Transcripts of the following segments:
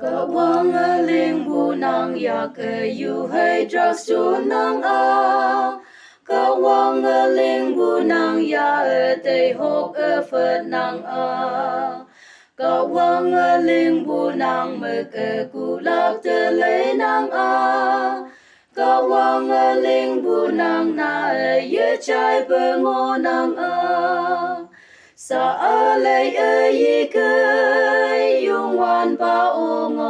Ka wang a ling bu nang yak e yu hei drak su nang a. Ka wang a ling bu nang ya e te hok e phật nang a. Ka wang a ling bu nang mực e ku lak te le nang a. Ka wang a ling bu nang na e ye chai pe ngo nang a. Sa a lei e yi ke yung wan pa o ngo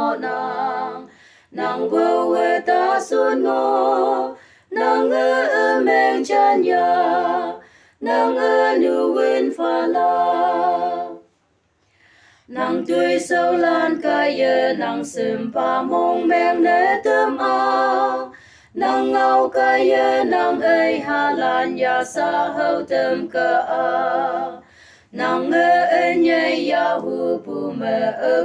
nang wo e ta sun ngo nang e meng chan ya nang e nu win pha la nang tui sâu lan ca ye nang sim pa mong meng ne tâm a nang ngau ca ye nang e ha lan ya sa hậu tâm ca a nang e nhai ya hu pu me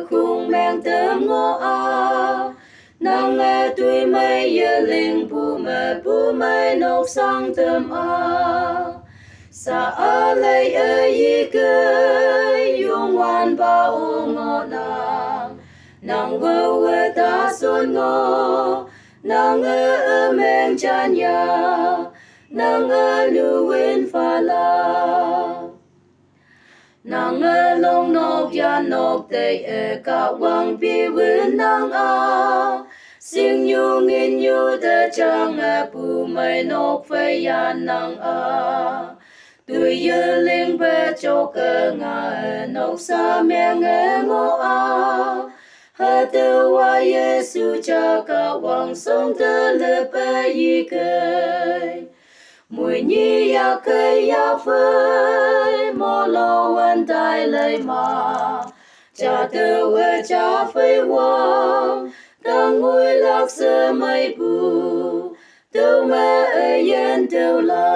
khung meng tâm ngo a nang tui mai ye ling pu me nốc sang tâm a sa a lei e yi ke yung wan ba o ngo nang wo e ta son ngo nang meng chan ya nang nu win pha la nang long nok ya nok te e ka wang pi win nang a sing yu ngin yu te chang e pu mai nok phai ya nang a tui ye ling pe cho ke nga e nok sa meng e ngo a ha te wa Yesu cha ka wang song te le pe yi ke mùi nhi ya cây ya phơi mô lô wen tai lây mà cha tư we cha phơi wang tăng ngui lạc sơ mây bù tư mẹ yên tư la